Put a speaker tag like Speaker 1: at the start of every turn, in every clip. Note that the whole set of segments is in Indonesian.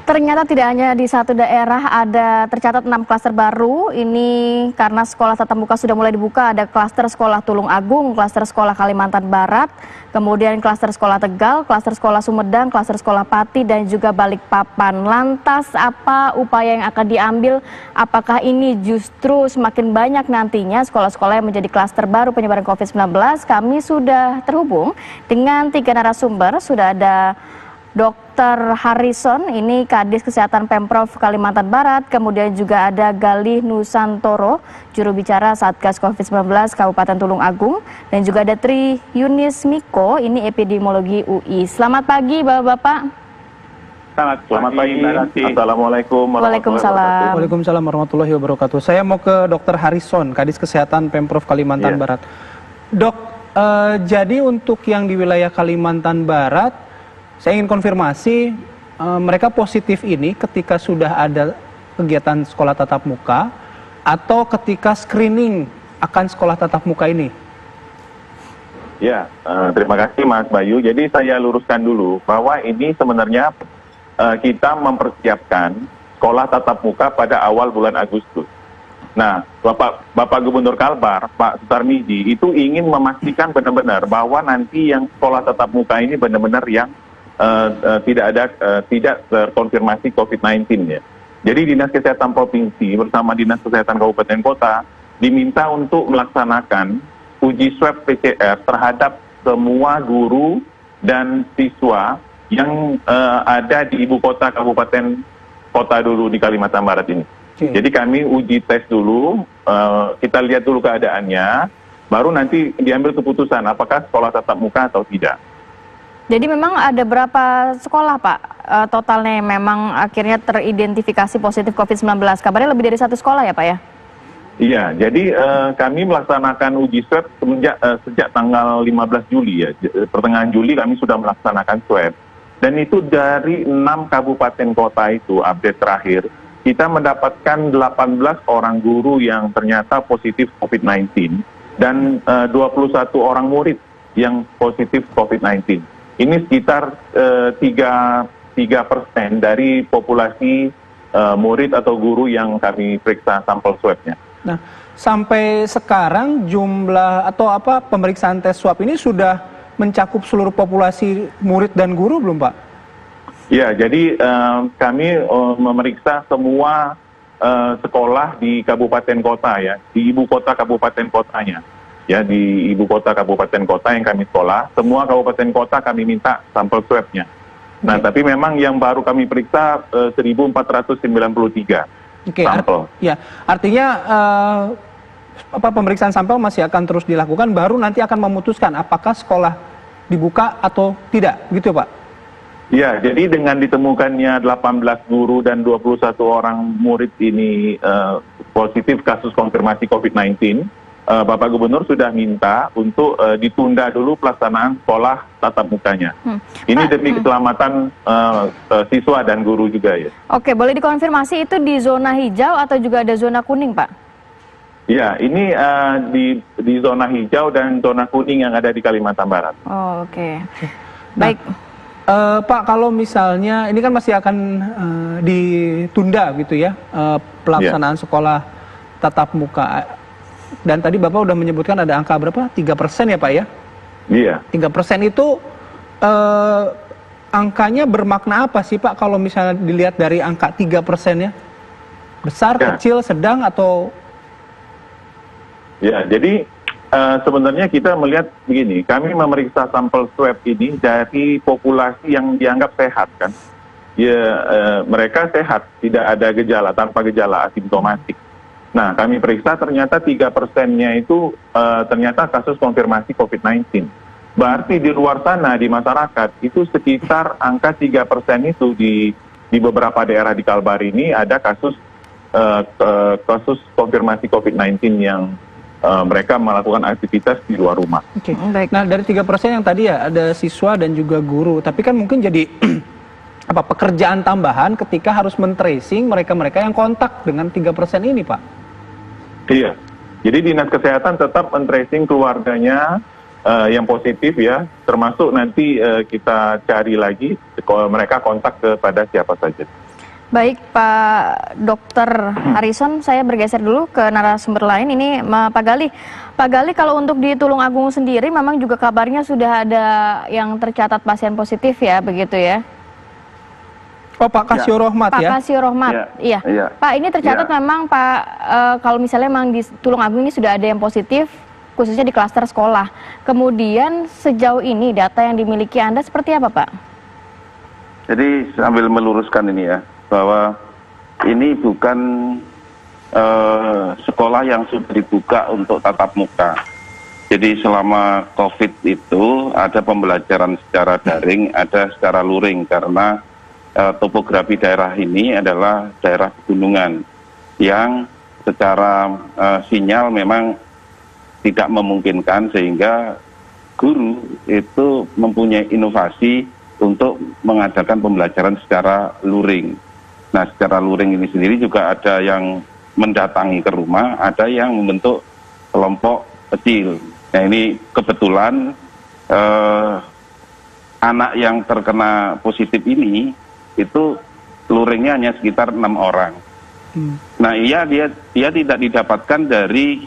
Speaker 1: Ternyata tidak hanya di satu daerah ada tercatat 6 klaster baru. Ini karena sekolah tatap muka sudah mulai dibuka. Ada klaster sekolah Tulung Agung, klaster sekolah Kalimantan Barat, kemudian klaster sekolah Tegal, klaster sekolah Sumedang, klaster sekolah Pati, dan juga Balikpapan. Lantas apa upaya yang akan diambil? Apakah ini justru semakin banyak nantinya sekolah-sekolah yang menjadi klaster baru penyebaran COVID-19? Kami sudah terhubung dengan 3 narasumber. Sudah ada Dr. Harrison, ini Kadis Kesehatan Pemprov Kalimantan Barat, kemudian juga ada Galih Nusantoro, juru bicara Satgas COVID-19 Kabupaten Tulung Agung, dan juga ada Tri Yunis Miko, ini epidemiologi UI. Selamat pagi Bapak-Bapak.
Speaker 2: Selamat pagi. Assalamualaikum warahmatullahi wabarakatuh.
Speaker 3: Waalaikumsalam warahmatullahi wabarakatuh. Saya mau ke Dr. Harrison, Kadis Kesehatan Pemprov Kalimantan Barat. Dok, jadi untuk yang di wilayah Kalimantan Barat, saya ingin konfirmasi, mereka positif ini ketika sudah ada kegiatan sekolah tatap muka atau ketika screening akan sekolah tatap muka ini?
Speaker 2: Ya, terima kasih Mas Bayu. Jadi saya luruskan dulu bahwa ini sebenarnya kita mempersiapkan sekolah tatap muka pada awal bulan Agustus. Nah, Bapak Gubernur Kalbar, Pak Sutarmiji, itu ingin memastikan benar-benar bahwa nanti yang sekolah tatap muka ini benar-benar yang tidak terkonfirmasi COVID-19 ya. Jadi Dinas Kesehatan Provinsi bersama Dinas Kesehatan Kabupaten Kota diminta untuk melaksanakan uji swab PCR terhadap semua guru dan siswa yang ada di ibu kota kabupaten kota dulu di Kalimantan Barat ini. Jadi kami uji tes dulu, kita lihat dulu keadaannya, baru nanti diambil keputusan apakah sekolah tatap muka atau tidak.
Speaker 1: Jadi memang ada berapa sekolah Pak totalnya yang memang akhirnya teridentifikasi positif COVID-19? Kabarnya lebih dari 1 sekolah ya Pak ya?
Speaker 2: Iya, jadi kami melaksanakan uji swab sejak tanggal 15 Juli ya. Pertengahan Juli kami sudah melaksanakan swab. Dan itu dari 6 kabupaten kota itu update terakhir, kita mendapatkan 18 orang guru yang ternyata positif COVID-19 dan 21 orang murid yang positif COVID-19. Ini sekitar 3% dari populasi murid atau guru yang kami periksa sampel swabnya.
Speaker 3: Nah, sampai sekarang jumlah atau pemeriksaan tes swab ini sudah mencakup seluruh populasi murid dan guru belum Pak?
Speaker 2: Ya, jadi kami memeriksa semua sekolah di kabupaten kota ya, di ibu kota kabupaten kotanya. Ya, di ibu kota kabupaten kota yang kami sekolah, semua kabupaten kota kami minta sampel swabnya. Nah, tapi memang yang baru kami periksa 1.493 sampel.
Speaker 3: Ya, artinya pemeriksaan sampel masih akan terus dilakukan, baru nanti akan memutuskan apakah sekolah dibuka atau tidak, gitu Pak?
Speaker 2: Ya, jadi dengan ditemukannya 18 guru dan 21 orang murid ini positif kasus konfirmasi COVID-19, Bapak Gubernur sudah minta untuk ditunda dulu pelaksanaan sekolah tatap mukanya. Ini demi keselamatan siswa dan guru juga ya.
Speaker 1: Oke, boleh dikonfirmasi itu di zona hijau atau juga ada zona kuning Pak?
Speaker 2: Ya, ini di zona hijau dan zona kuning yang ada di Kalimantan Barat.
Speaker 1: Oh, oke. Baik.
Speaker 3: Pak, kalau misalnya ini kan masih akan ditunda gitu ya, pelaksanaan sekolah tatap muka. Dan tadi Bapak udah menyebutkan ada angka berapa? 3% ya Pak ya?
Speaker 2: Iya.
Speaker 3: 3% itu angkanya bermakna apa sih Pak kalau misalnya dilihat dari angka 3%-nya? Besar, kecil, sedang atau?
Speaker 2: Ya, jadi sebenarnya kita melihat begini, kami memeriksa sampel swab ini dari populasi yang dianggap sehat kan. Ya, mereka sehat, tidak ada gejala, tanpa gejala, asimptomatik. Nah, kami periksa ternyata 3%-nya itu ternyata kasus konfirmasi COVID-19. Berarti di luar sana, di masyarakat, itu sekitar angka 3% itu di beberapa daerah di Kalbar ini ada kasus konfirmasi COVID-19 yang mereka melakukan aktivitas di luar rumah.
Speaker 3: Oke. Nah, dari 3% yang tadi ya ada siswa dan juga guru, tapi kan mungkin jadi pekerjaan tambahan ketika harus men-tracing mereka-mereka yang kontak dengan 3% ini, Pak.
Speaker 2: Iya, jadi Dinas Kesehatan tetap men-tracing keluarganya yang positif ya, termasuk nanti kita cari lagi kalau mereka kontak kepada siapa saja.
Speaker 1: Baik, Pak Dokter Harrison, saya bergeser dulu ke narasumber lain. Ini Pak Gali. Pak Gali, kalau untuk di Tulungagung sendiri, memang juga kabarnya sudah ada yang tercatat pasien positif ya, begitu ya?
Speaker 3: Oh, Pak Kasio Rohmat
Speaker 1: Pak
Speaker 3: ya?
Speaker 1: Kasio Rohmat, iya. Pak, ini tercatat memang Pak, kalau misalnya memang di Tulungagung ini sudah ada yang positif, khususnya di klaster sekolah. Kemudian sejauh ini data yang dimiliki Anda seperti apa, Pak?
Speaker 4: Jadi sambil meluruskan ini ya, bahwa ini bukan sekolah yang sudah dibuka untuk tatap muka. Jadi selama COVID itu ada pembelajaran secara daring, ada secara luring, karena topografi daerah ini adalah daerah pegunungan yang secara sinyal memang tidak memungkinkan, sehingga guru itu mempunyai inovasi untuk mengadakan pembelajaran secara luring. Nah, secara luring ini sendiri juga ada yang mendatangi ke rumah, ada yang membentuk kelompok kecil. Nah, ini kebetulan anak yang terkena positif ini itu luringnya hanya sekitar 6 orang. Nah, dia tidak didapatkan dari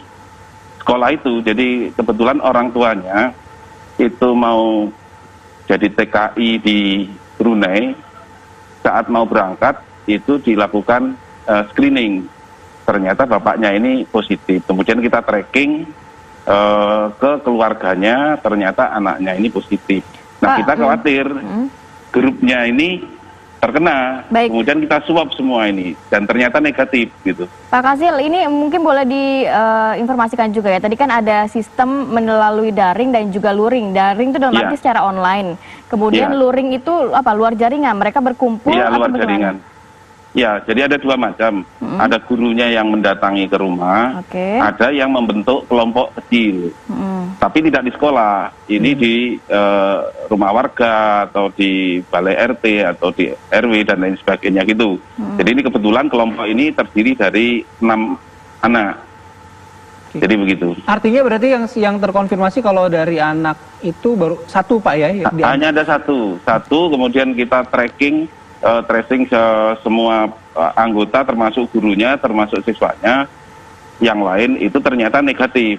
Speaker 4: sekolah itu. Jadi kebetulan orang tuanya itu mau jadi TKI di Brunei, saat mau berangkat itu dilakukan screening. Ternyata bapaknya ini positif. Kemudian kita tracking ke keluarganya, ternyata anaknya ini positif. Nah, kita khawatir grupnya ini terkena.
Speaker 1: Baik.
Speaker 4: Kemudian kita swab semua ini dan ternyata negatif gitu.
Speaker 1: Pak Kasil, ini mungkin boleh diinformasikan juga ya. Tadi kan ada sistem melalui daring dan juga luring. Daring itu dalam arti secara online. Kemudian luring itu apa? Luar jaringan. Mereka berkumpul
Speaker 4: atau luar
Speaker 1: bagaimana?
Speaker 4: Jaringan. Ya, jadi ada dua macam. Ada gurunya yang mendatangi ke rumah, ada yang membentuk kelompok kecil. Tapi tidak di sekolah. Ini di rumah warga atau di balai RT atau di RW dan lain sebagainya gitu. Jadi ini kebetulan kelompok ini terdiri dari 6 anak. Jadi begitu.
Speaker 3: Artinya berarti yang terkonfirmasi kalau dari anak itu baru satu, Pak ya?
Speaker 4: Hanya ada satu, kemudian kita tracing semua anggota, termasuk gurunya, termasuk siswanya. Yang lain itu ternyata negatif.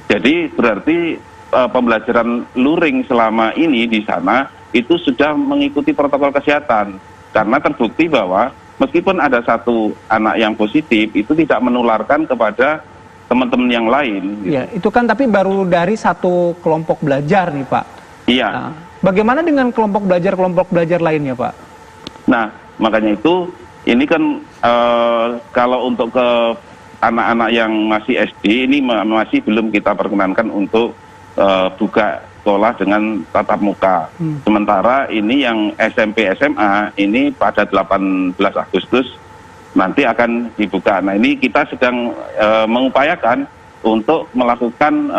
Speaker 4: Jadi berarti pembelajaran luring selama ini di sana itu sudah mengikuti protokol kesehatan, karena terbukti bahwa meskipun ada satu anak yang positif itu tidak menularkan kepada teman-teman yang lain.
Speaker 3: Iya, itu kan tapi baru dari satu kelompok belajar nih, Pak.
Speaker 4: Iya.
Speaker 3: Nah, bagaimana dengan kelompok belajar lainnya, Pak?
Speaker 4: Nah, makanya itu ini kan kalau untuk ke anak-anak yang masih SD ini masih belum kita perkenankan untuk buka sekolah dengan tatap muka. Sementara ini yang SMP SMA ini pada 18 Agustus nanti akan dibuka. Nah, ini kita sedang mengupayakan untuk melakukan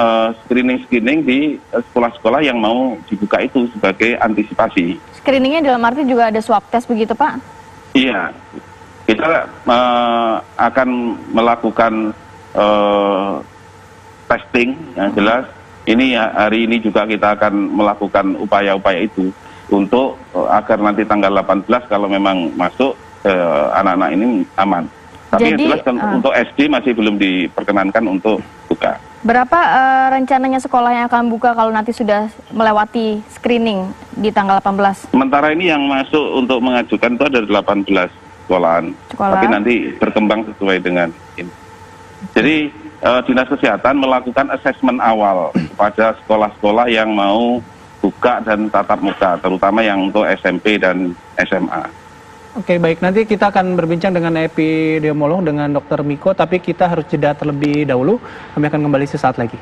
Speaker 4: screening di sekolah-sekolah yang mau dibuka itu sebagai antisipasi.
Speaker 1: Screeningnya dalam arti juga ada swab test begitu, Pak?
Speaker 4: Iya, kita akan melakukan testing yang jelas. Ini hari ini juga kita akan melakukan upaya-upaya itu untuk agar nanti tanggal 18 kalau memang masuk anak-anak ini aman. Tapi yang jelas untuk SD masih belum diperkenankan untuk buka.
Speaker 1: Berapa rencananya sekolah yang akan buka kalau nanti sudah melewati screening di tanggal 18?
Speaker 4: Sementara ini yang masuk untuk mengajukan itu ada 18 sekolahan. Tapi nanti berkembang sesuai dengan ini. Jadi Dinas Kesehatan melakukan asesmen awal kepada sekolah-sekolah yang mau buka dan tatap muka, terutama yang untuk SMP dan SMA.
Speaker 3: Oke, baik. Nanti kita akan berbincang dengan epidemiolog, dengan Dr. Miko, tapi kita harus jeda terlebih dahulu. Kami akan kembali sesaat lagi.